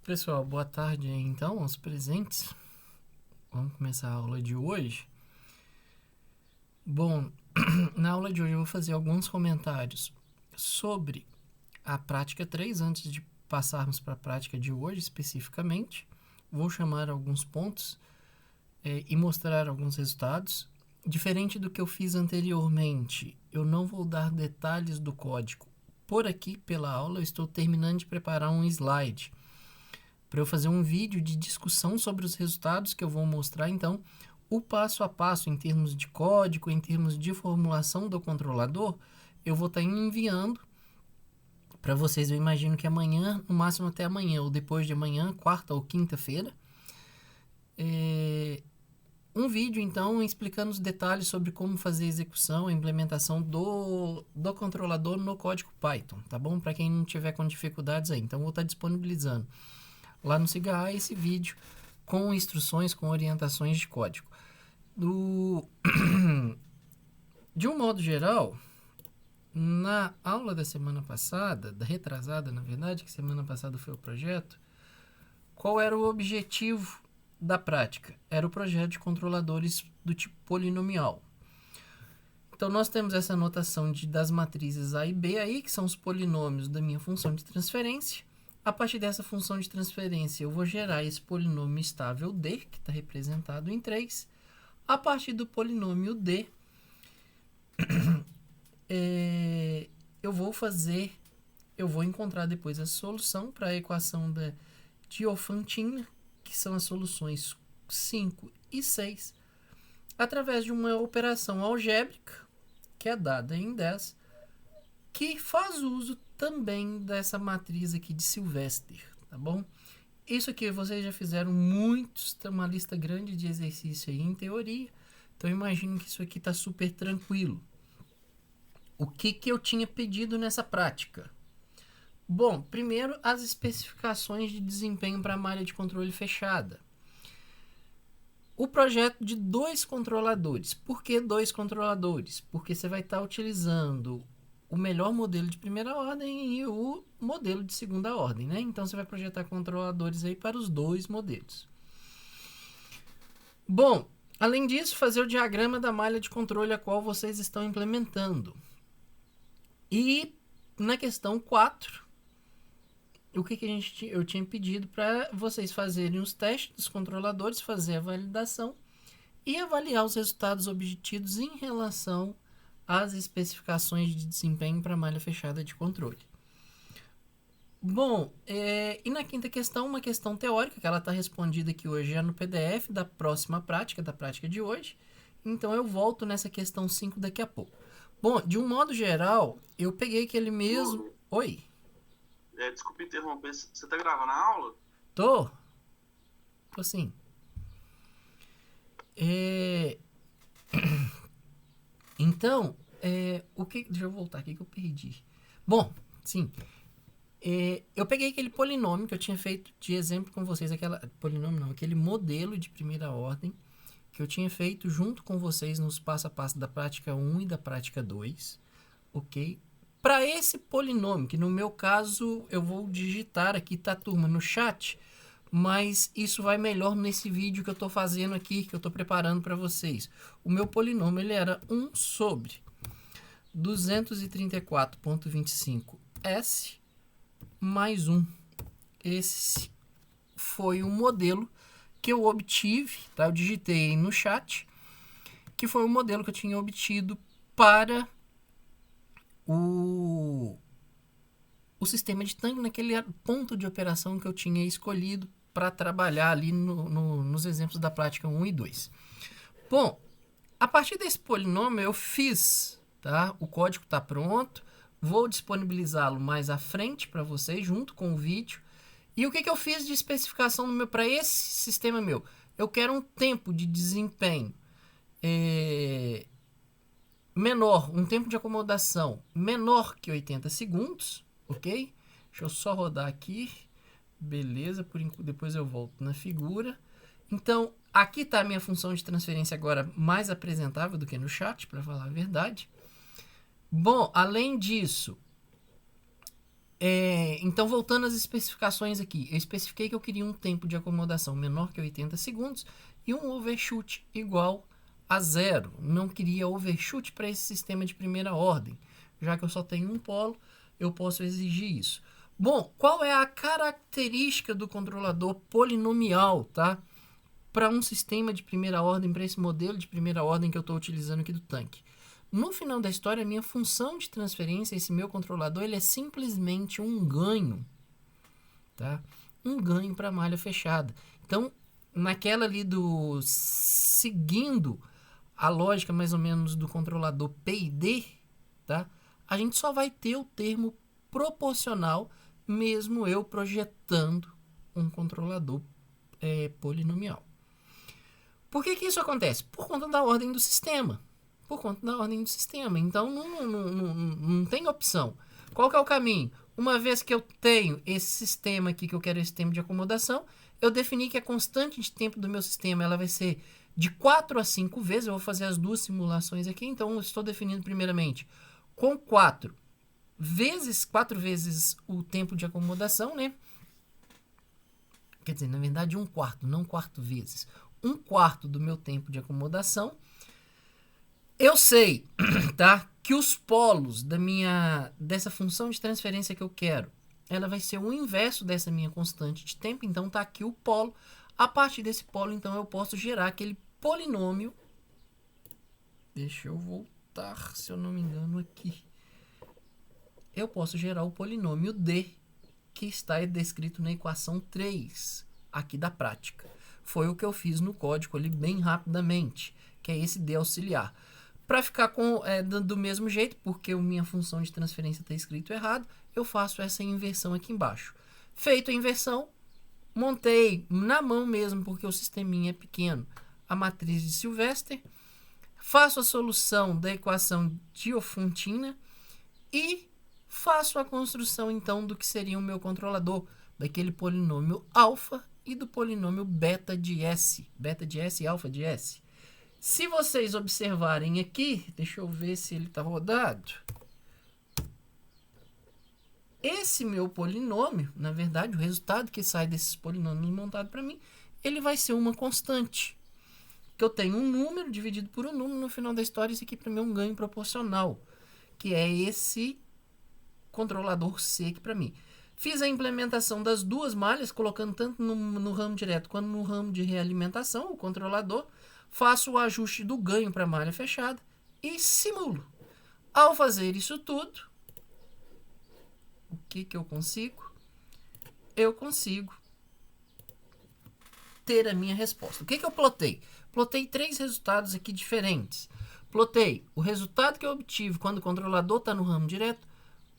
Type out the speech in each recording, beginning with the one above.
Pessoal, boa tarde aí, então, aos presentes. Vamos começar a aula de hoje. Bom, na aula de hoje eu vou fazer alguns comentários sobre a prática 3, antes de passarmos para a prática de hoje especificamente. Vou chamar alguns pontos e mostrar alguns resultados. Diferente do que eu fiz anteriormente, eu não vou dar detalhes do código. Por aqui, pela aula, eu estou terminando de preparar um slide para eu fazer um vídeo de discussão sobre os resultados que eu vou mostrar. Então, o passo a passo em termos de código, em termos de formulação do controlador, eu vou estar enviando para vocês. Eu imagino que amanhã, no máximo até amanhã, ou depois de amanhã, quarta ou quinta-feira, um vídeo, então, explicando os detalhes sobre como fazer a execução, a implementação do controlador no código Python, tá bom? Para quem não tiver com dificuldades aí. Então, vou estar disponibilizando lá no SIGA esse vídeo com instruções, com orientações de código. De um modo geral, na aula da semana passada, da retrasada, na verdade, que semana passada foi o projeto, qual era o objetivo da prática? Era o projeto de controladores do tipo polinomial. Então, nós temos essa notação das matrizes A e B aí, que são os polinômios da minha função de transferência. A partir dessa função de transferência, eu vou gerar esse polinômio estável D, que está representado em 3. A partir do polinômio D, eu vou encontrar depois a solução para a equação da Diofantina, que são as soluções 5 e 6, através de uma operação algébrica, que é dada em 10, que faz uso também dessa matriz aqui de Sylvester, tá bom? Isso aqui vocês já fizeram muitos, tem uma lista grande de exercício aí em teoria, então imagino que isso aqui está super tranquilo. O que eu tinha pedido nessa prática? Bom, primeiro as especificações de desempenho para a malha de controle fechada. O projeto de 2 controladores. Por que 2 controladores? Porque você vai estar utilizando o melhor modelo de primeira ordem e o modelo de segunda ordem, né? Então, você vai projetar controladores aí para os 2 modelos. Bom, além disso, fazer o diagrama da malha de controle a qual vocês estão implementando. E na questão 4, o que eu tinha pedido para vocês fazerem os testes dos controladores, fazer a validação e avaliar os resultados obtidos em relação às especificações de desempenho para a malha fechada de controle. Bom, e na quinta questão, uma questão teórica, que ela está respondida aqui hoje já no PDF da próxima prática, da prática de hoje. Então, eu volto nessa questão 5 daqui a pouco. Bom, de um modo geral, eu peguei aquele mesmo... Oi? Desculpa interromper, você tá gravando a aula? Tô sim. Então, deixa eu voltar aqui que eu perdi. Bom, sim. Eu peguei aquele polinômio que eu tinha feito de exemplo com vocês, aquele modelo de primeira ordem que eu tinha feito junto com vocês nos passo a passo da prática 1 e da prática 2, ok? Para esse polinômio, que no meu caso eu vou digitar aqui, tá, turma, no chat, mas isso vai melhor nesse vídeo que eu estou fazendo aqui, que eu estou preparando para vocês. O meu polinômio ele era 1 sobre 234,25s mais 1. Esse foi o modelo que eu obtive, tá? Eu digitei no chat, que foi o modelo que eu tinha obtido para o sistema de tanque naquele ponto de operação que eu tinha escolhido para trabalhar ali nos exemplos da prática 1 e 2. Bom, a partir desse polinômio eu fiz, tá? O código está pronto, vou disponibilizá-lo mais à frente para vocês, junto com o vídeo. E o que eu fiz de especificação para esse sistema meu? Eu quero um tempo de desempenho menor, um tempo de acomodação menor que 80 segundos, ok? Deixa eu só rodar aqui. Beleza, depois eu volto na figura. Então, aqui está a minha função de transferência agora mais apresentável do que no chat, para falar a verdade. Bom, além disso, Então, voltando às especificações aqui, eu especifiquei que eu queria um tempo de acomodação menor que 80 segundos e um overshoot igual a 0. Não queria overshoot para esse sistema de primeira ordem. Já que eu só tenho um polo, eu posso exigir isso. Bom, qual é a característica do controlador polinomial, tá? Para um sistema de primeira ordem, para esse modelo de primeira ordem que eu estou utilizando aqui do tanque. No final da história, a minha função de transferência, esse meu controlador, ele é simplesmente um ganho, tá? Um ganho para malha fechada. Então, naquela ali seguindo a lógica mais ou menos do controlador PID, tá? A gente só vai ter o termo proporcional, mesmo eu projetando um controlador polinomial. Por que isso acontece? Por conta da ordem do sistema. Então, não tem opção. Qual que é o caminho? Uma vez que eu tenho esse sistema aqui, que eu quero esse tempo de acomodação, eu defini que a constante de tempo do meu sistema ela vai ser de 4 a 5 vezes. Eu vou fazer as duas simulações aqui. Então, eu estou definindo primeiramente com 4 vezes o tempo de acomodação, né? Quer dizer, na verdade, 1/4, não 4 vezes. 1/4 do meu tempo de acomodação. Eu sei, tá, que os polos dessa função de transferência que eu quero, ela vai ser o inverso dessa minha constante de tempo. Então, tá aqui o polo. A partir desse polo, então, eu posso gerar aquele polinômio. Deixa eu voltar, se eu não me engano, aqui. Eu posso gerar o polinômio D, que está descrito na equação 3, aqui da prática. Foi o que eu fiz no código ali bem rapidamente, que é esse D auxiliar. Para ficar do mesmo jeito, porque a minha função de transferência está escrito errado, eu faço essa inversão aqui embaixo. Feito a inversão, montei na mão mesmo, porque o sisteminha é pequeno, a matriz de Sylvester, faço a solução da equação Diofantina e faço a construção, então, do que seria o meu controlador, daquele polinômio alfa e do polinômio beta de S e alfa de S. Se vocês observarem aqui, deixa eu ver se ele está rodado. Esse meu polinômio, na verdade, o resultado que sai desses polinômios montados para mim, ele vai ser uma constante. Que eu tenho um número dividido por um número, no final da história, isso aqui para mim é um ganho proporcional, que é esse controlador C aqui para mim. Fiz a implementação das duas malhas, colocando tanto no ramo direto quanto no ramo de realimentação, o controlador. Faço o ajuste do ganho para a malha fechada e simulo. Ao fazer isso tudo, o que eu consigo? Eu consigo ter a minha resposta. O que eu plotei? Plotei 3 resultados aqui diferentes. Plotei o resultado que eu obtive quando o controlador está no ramo direto,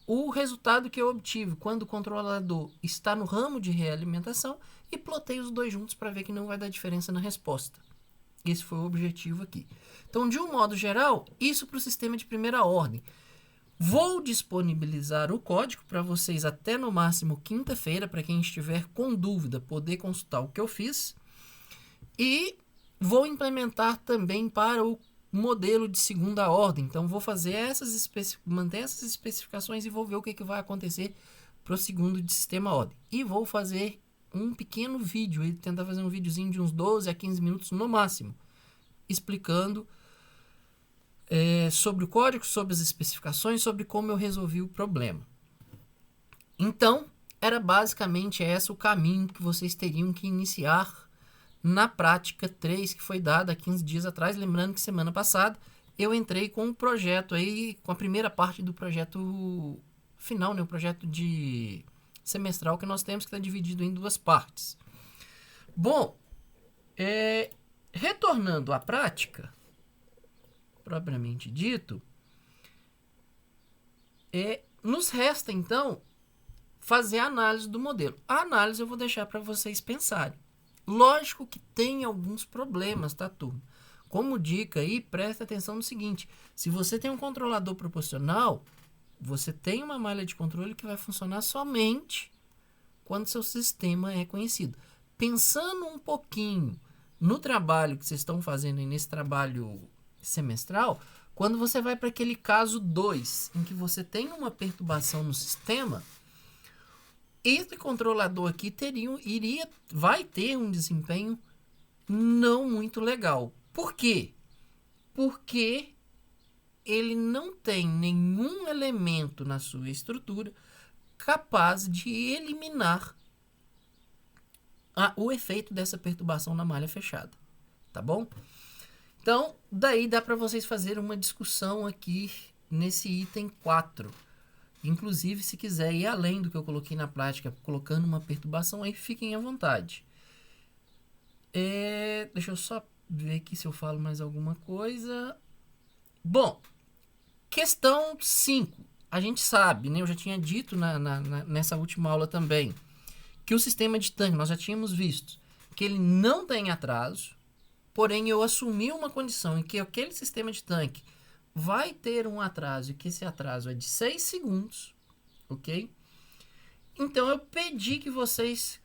o resultado que eu obtive quando o controlador está no ramo de realimentação e plotei os dois juntos para ver que não vai dar diferença na resposta. Esse foi o objetivo aqui. Então, de um modo geral, isso para o sistema de primeira ordem. Vou disponibilizar o código para vocês até no máximo quinta-feira, para quem estiver com dúvida poder consultar o que eu fiz. E vou implementar também para o modelo de segunda ordem. Então, vou fazer manter essas especificações e vou ver o que vai acontecer para o segundo de sistema ordem. E vou fazer um pequeno vídeo, tentar fazer um videozinho de uns 12 a 15 minutos no máximo, explicando sobre o código, sobre as especificações, sobre como eu resolvi o problema. Então, era basicamente esse o caminho que vocês teriam que iniciar na prática 3, que foi dada há 15 dias atrás. Lembrando que semana passada eu entrei com um projeto aí, com a primeira parte do projeto final, né, o projeto de semestral que nós temos, que está dividido em 2 partes. Bom, retornando à prática, propriamente dito, nos resta, então, fazer a análise do modelo. A análise eu vou deixar para vocês pensarem. Lógico que tem alguns problemas, tá, turma? Como dica aí, presta atenção no seguinte: se você tem um controlador proporcional, você tem uma malha de controle que vai funcionar somente quando seu sistema é conhecido. Pensando um pouquinho no trabalho que vocês estão fazendo aí, nesse trabalho semestral, quando você vai para aquele caso 2, em que você tem uma perturbação no sistema, esse controlador aqui vai ter um desempenho não muito legal. Por quê? Porque ele não tem nenhum elemento na sua estrutura capaz de eliminar o efeito dessa perturbação na malha fechada, tá bom? Então, daí dá para vocês fazerem uma discussão aqui nesse item 4. Inclusive, se quiser ir além do que eu coloquei na prática, colocando uma perturbação, aí fiquem à vontade. Deixa eu só ver aqui se eu falo mais alguma coisa. Bom, questão 5. A gente sabe, né? Eu já tinha dito nessa última aula também, que o sistema de tanque, nós já tínhamos visto, que ele não tem atraso, porém eu assumi uma condição em que aquele sistema de tanque vai ter um atraso, e que esse atraso é de 6 segundos, ok? Então eu pedi que vocês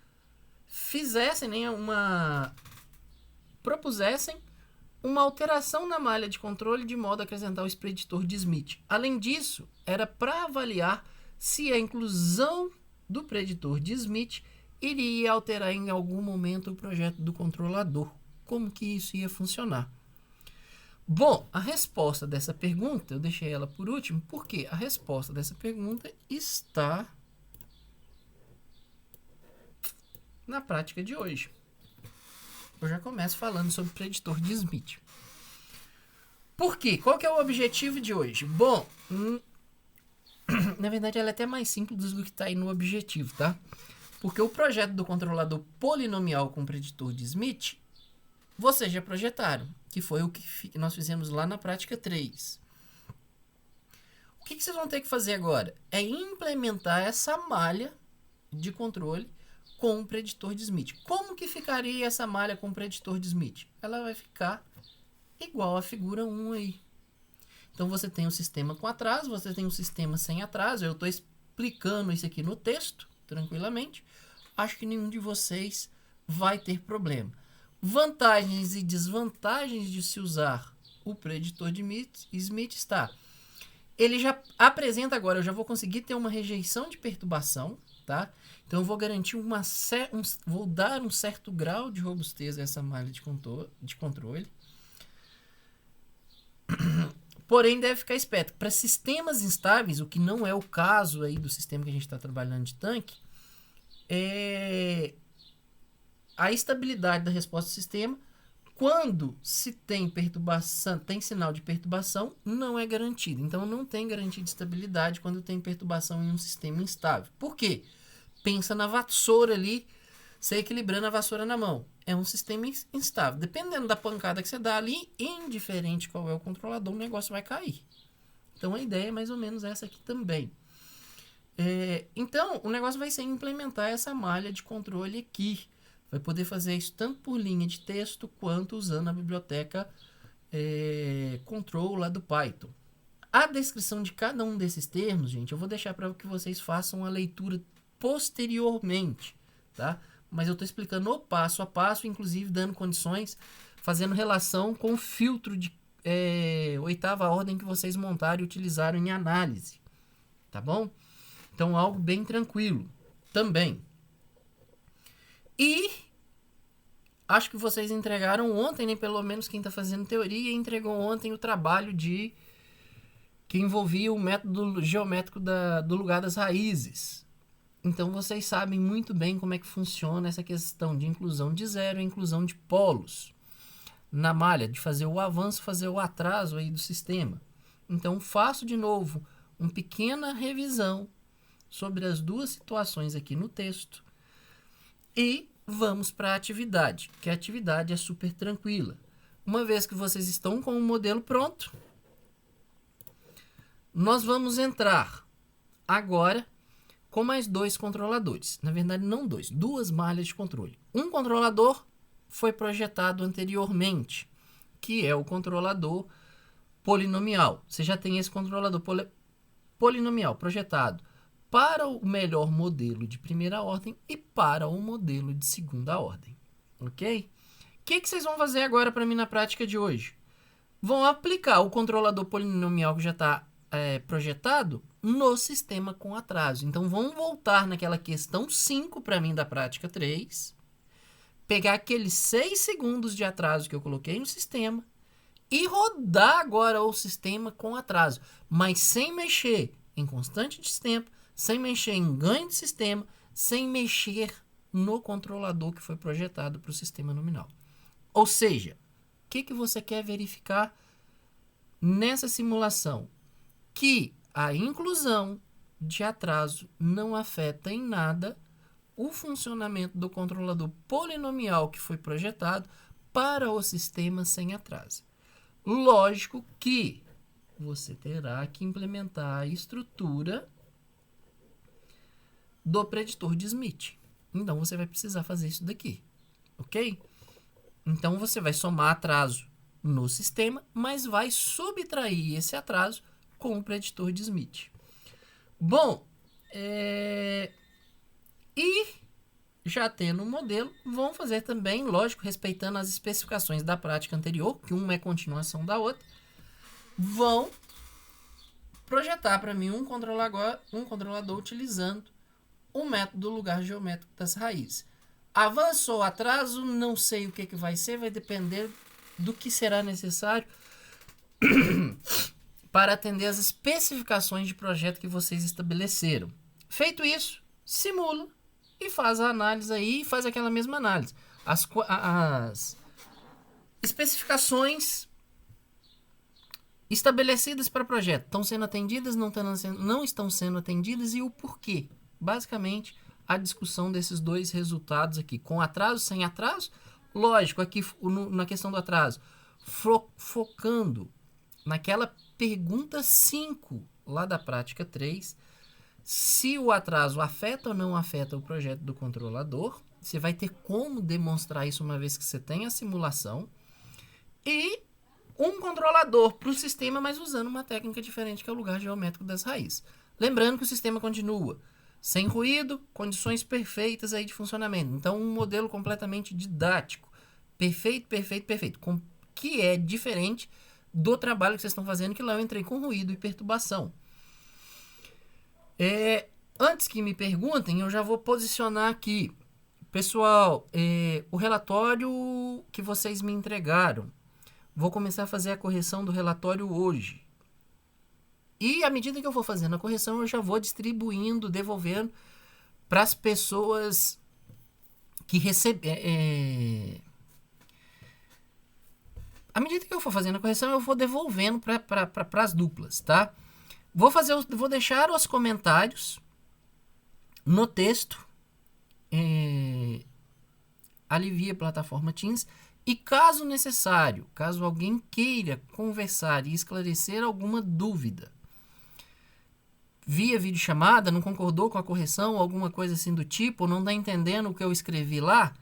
fizessem, né, propusessem uma alteração na malha de controle de modo a acrescentar o preditor de Smith. Além disso, era para avaliar se a inclusão do preditor de Smith iria alterar em algum momento o projeto do controlador. Como que isso ia funcionar? Bom, a resposta dessa pergunta, eu deixei ela por último, porque a resposta dessa pergunta está na prática de hoje. Eu já começo falando sobre o preditor de Smith. Por quê? Qual que é o objetivo de hoje? Bom, na verdade ela é até mais simples do que está aí no objetivo, tá? Porque o projeto do controlador polinomial com preditor de Smith, vocês já projetaram, que foi o que nós fizemos lá na prática 3. O que vocês vão ter que fazer agora? É implementar essa malha de controle com o preditor de Smith. Como que ficaria essa malha com o preditor de Smith? Ela vai ficar igual a figura 1 aí. Então você tem um sistema com atraso, você tem um sistema sem atraso. Eu estou explicando isso aqui no texto, tranquilamente. Acho que nenhum de vocês vai ter problema. Vantagens e desvantagens de se usar o preditor de Smith está. Ele já apresenta agora, eu já vou conseguir ter uma rejeição de perturbação, tá? Então eu vou garantir vou dar um certo grau de robustez a essa malha de controle. Porém, deve ficar esperto. Para sistemas instáveis, o que não é o caso aí do sistema que a gente está trabalhando de tanque, a estabilidade da resposta do sistema, quando se tem perturbação, tem sinal de perturbação, não é garantida. Então, não tem garantia de estabilidade quando tem perturbação em um sistema instável. Por quê? Pensa na vassoura ali, você equilibrando a vassoura na mão. É um sistema instável. Dependendo da pancada que você dá ali, indiferente qual é o controlador, o negócio vai cair. Então, a ideia é mais ou menos essa aqui também. Então, o negócio vai ser implementar essa malha de controle aqui. Vai poder fazer isso tanto por linha de texto, quanto usando a biblioteca Control lá do Python. A descrição de cada um desses termos, gente, eu vou deixar para que vocês façam a leitura posteriormente, tá? Mas eu estou explicando o passo a passo, inclusive dando condições, fazendo relação com o filtro de 8ª ordem que vocês montaram e utilizaram em análise, tá bom? Então, algo bem tranquilo também. E acho que vocês entregaram ontem, nem pelo menos quem está fazendo teoria, entregou ontem o trabalho que envolvia o método geométrico do lugar das raízes. Então, vocês sabem muito bem como é que funciona essa questão de inclusão de zero e inclusão de polos na malha, de fazer o avanço, fazer o atraso aí do sistema. Então, faço de novo uma pequena revisão sobre as duas situações aqui no texto e vamos para a atividade, que a atividade é super tranquila. Uma vez que vocês estão com o modelo pronto, nós vamos entrar agora com mais 2 controladores. Na verdade, não 2, 2 malhas de controle. Um controlador foi projetado anteriormente, que é o controlador polinomial. Você já tem esse controlador polinomial projetado para o melhor modelo de primeira ordem e para o modelo de segunda ordem. Ok? O que vocês vão fazer agora para mim na prática de hoje? Vão aplicar o controlador polinomial que já está projetado no sistema com atraso. Então, vamos voltar naquela questão 5 para mim da prática 3, pegar aqueles 6 segundos de atraso que eu coloquei no sistema e rodar agora o sistema com atraso, mas sem mexer em constante de tempo, sem mexer em ganho de sistema, sem mexer no controlador que foi projetado para o sistema nominal. Ou seja, o que você quer verificar nessa simulação? Que a inclusão de atraso não afeta em nada o funcionamento do controlador polinomial que foi projetado para o sistema sem atraso. Lógico que você terá que implementar a estrutura do preditor de Smith. Então, você vai precisar fazer isso daqui, ok? Então, você vai somar atraso no sistema, mas vai subtrair esse atraso com o preditor de Smith. Bom, e já tendo um modelo, vão fazer também, lógico, respeitando as especificações da prática anterior, que uma é continuação da outra, vão projetar para mim um controlador utilizando o método lugar geométrico das raízes. Avanço ou atraso, não sei o que vai ser, vai depender do que será necessário para atender as especificações de projeto que vocês estabeleceram. Feito isso, simula e faz a análise aí, faz aquela mesma análise. As especificações estabelecidas para o projeto estão sendo atendidas, não estão sendo atendidas e o porquê. Basicamente, a discussão desses dois resultados aqui, com atraso, sem atraso. Lógico, aqui na questão do atraso, focando naquela pergunta 5 lá da prática 3, se o atraso afeta ou não afeta o projeto do controlador. Você vai ter como demonstrar isso uma vez que você tem a simulação. E um controlador para o sistema, mas usando uma técnica diferente, que é o lugar geométrico das raízes. Lembrando que o sistema continua sem ruído, condições perfeitas aí de funcionamento. Então, um modelo completamente didático. Perfeito, que é diferente do trabalho que vocês estão fazendo, que lá eu entrei com ruído e perturbação. Antes que me perguntem, eu já vou posicionar aqui. Pessoal, o relatório que vocês me entregaram, vou começar a fazer a correção do relatório hoje. E à medida que eu for fazendo a correção, eu já vou distribuindo, devolvendo para as pessoas que recebem. À medida que eu for fazendo a correção, eu vou devolvendo para as duplas, tá? Vou deixar os comentários no texto. Alivia a plataforma Teams. E caso necessário, caso alguém queira conversar e esclarecer alguma dúvida via videochamada, não concordou com a correção, alguma coisa assim do tipo, não está entendendo o que eu escrevi lá,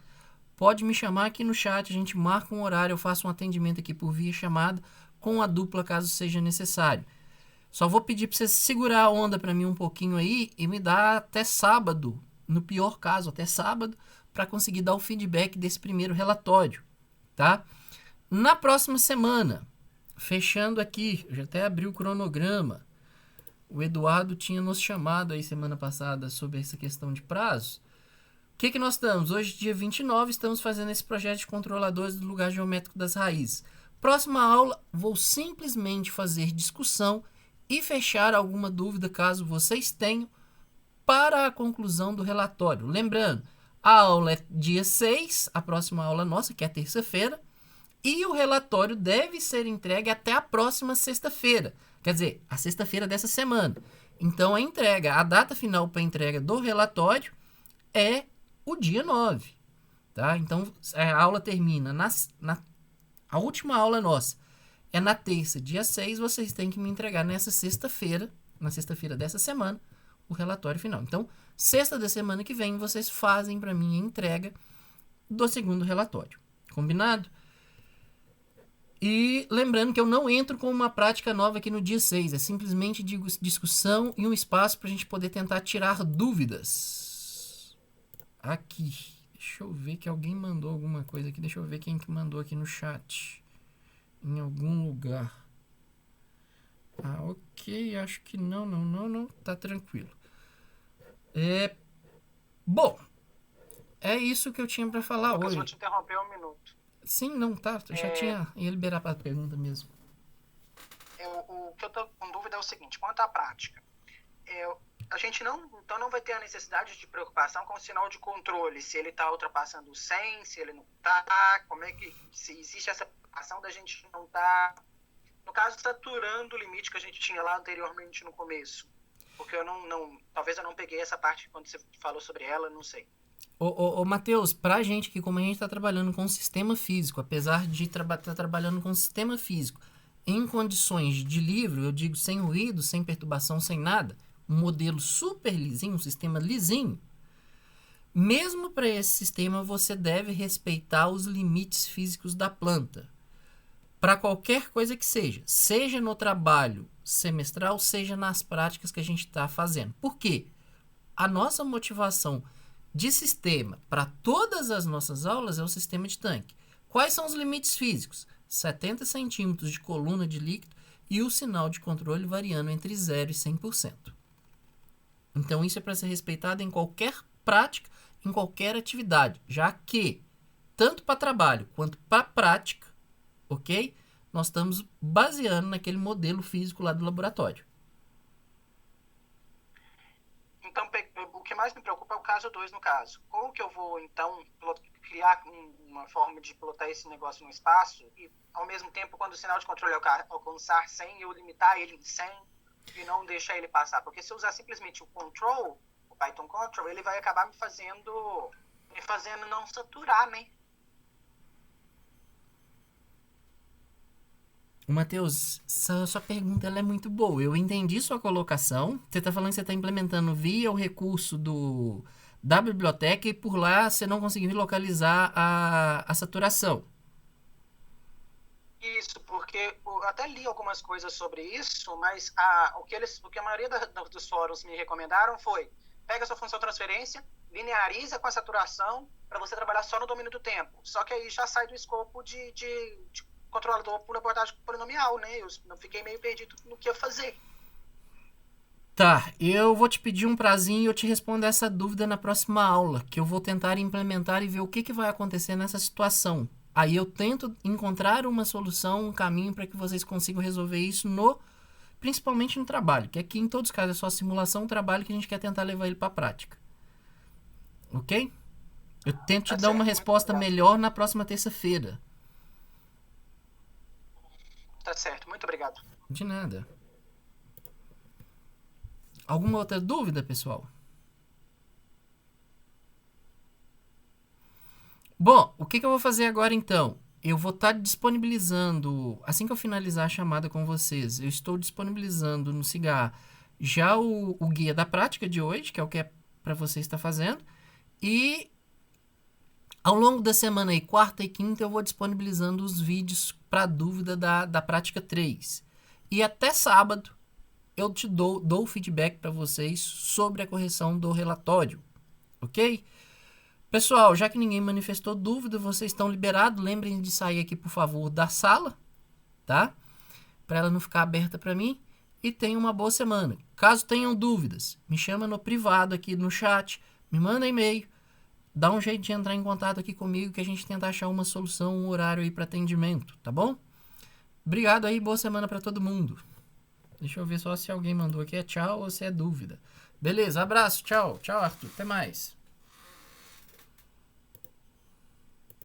pode me chamar aqui no chat, a gente marca um horário, eu faço um atendimento aqui por via chamada com a dupla, caso seja necessário. Só vou pedir para você segurar a onda para mim um pouquinho aí e me dar até sábado, no pior caso, até sábado, para conseguir dar o feedback desse primeiro relatório, tá? Na próxima semana, fechando aqui, eu já até abri o cronograma, o Eduardo tinha nos chamado aí semana passada sobre essa questão de prazo. O que nós estamos? Hoje, dia 29, estamos fazendo esse projeto de controladores do lugar geométrico das raízes. Próxima aula, vou simplesmente fazer discussão e fechar alguma dúvida, caso vocês tenham, para a conclusão do relatório. Lembrando, a aula é dia 6, a próxima aula nossa, que é terça-feira, e o relatório deve ser entregue até a próxima sexta-feira. Quer dizer, a sexta-feira dessa semana. Então, a data final para a entrega do relatório é o dia 9. Tá? Então, a aula termina a última aula nossa é na terça, dia 6, vocês têm que me entregar na sexta-feira dessa semana, o relatório final. Então, sexta da semana que vem, vocês fazem para mim a entrega do segundo relatório. Combinado? E lembrando que eu não entro com uma prática nova aqui no dia 6. É simplesmente discussão e um espaço para a gente poder tentar tirar dúvidas. Aqui. Deixa eu ver que alguém mandou alguma coisa aqui. Deixa eu ver quem que mandou aqui no chat. Em algum lugar. Ah, ok, acho que não, tá tranquilo. Bom, é isso que eu tinha pra falar Lucas, vou hoje. te interromper um minuto. Sim, não, tá, eu já ia liberar pra pergunta mesmo. O que eu tô com dúvida é o seguinte, quanto à prática. A gente não vai ter a necessidade de preocupação com o sinal de controle, se ele está ultrapassando o 100, se ele não está, se existe essa preocupação da gente não estar, no caso, saturando o limite que a gente tinha lá anteriormente no começo. Porque talvez eu não peguei essa parte quando você falou sobre ela, não sei. Ô Matheus, pra gente que como a gente tá trabalhando com sistema físico, apesar de estar trabalhando com sistema físico em condições de livro, eu digo sem ruído, sem perturbação, sem nada, um modelo super lisinho, um sistema lisinho, mesmo para esse sistema você deve respeitar os limites físicos da planta. Para qualquer coisa que seja no trabalho semestral, seja nas práticas que a gente está fazendo. Por quê? A nossa motivação de sistema para todas as nossas aulas é o sistema de tanque. Quais são os limites físicos? 70 centímetros de coluna de líquido e o sinal de controle variando entre 0 e 100%. Então isso é para ser respeitado em qualquer prática, em qualquer atividade, já que tanto para trabalho quanto para prática, ok? Nós estamos baseando naquele modelo físico lá do laboratório. Então, o que mais me preocupa é o caso 2, no caso. Como que eu vou, então, criar uma forma de pilotar esse negócio no espaço e, ao mesmo tempo, quando o sinal de controle alcançar 100, eu limitar ele em 100 e não deixar ele passar? Porque se eu usar simplesmente o control, o Python control, ele vai acabar me fazendo não saturar, né? Matheus, sua pergunta ela é muito boa. Eu entendi sua colocação. Você está falando que você está implementando via o recurso da biblioteca e por lá você não conseguiu localizar a saturação. Isso, porque eu até li algumas coisas sobre isso, mas o que a maioria dos fóruns me recomendaram foi: pega a sua função transferência, lineariza com a saturação para você trabalhar só no domínio do tempo. Só que aí já sai do escopo de controlador por abordagem polinomial, né? Eu fiquei meio perdido no que ia fazer. Tá, eu vou te pedir um prazinho e eu te respondo essa dúvida na próxima aula, que eu vou tentar implementar e ver o que vai acontecer nessa situação. Aí eu tento encontrar uma solução, um caminho para que vocês consigam resolver isso principalmente no trabalho, que aqui em todos os casos é só simulação, trabalho que a gente quer tentar levar ele para a prática. Ok? Eu tento te dar uma resposta melhor na próxima terça-feira. Tá certo, muito obrigado. De nada. Alguma outra dúvida, pessoal? Bom, o que eu vou fazer agora então? Eu vou estar disponibilizando, assim que eu finalizar a chamada com vocês, eu estou disponibilizando no Cigar já o guia da prática de hoje, que é o que é para você estar fazendo, e ao longo da semana aí, quarta e quinta, eu vou disponibilizando os vídeos para dúvida da prática 3. E até sábado eu te dou feedback para vocês sobre a correção do relatório, ok? Pessoal, já que ninguém manifestou dúvida, vocês estão liberados. Lembrem de sair aqui, por favor, da sala, tá? Para ela não ficar aberta para mim. E tenham uma boa semana. Caso tenham dúvidas, me chama no privado aqui no chat, me manda e-mail, dá um jeito de entrar em contato aqui comigo que a gente tenta achar uma solução, um horário aí para atendimento, tá bom? Obrigado aí, boa semana para todo mundo. Deixa eu ver só se alguém mandou aqui é tchau ou se é dúvida. Beleza, abraço, tchau. Tchau, Arthur. Até mais.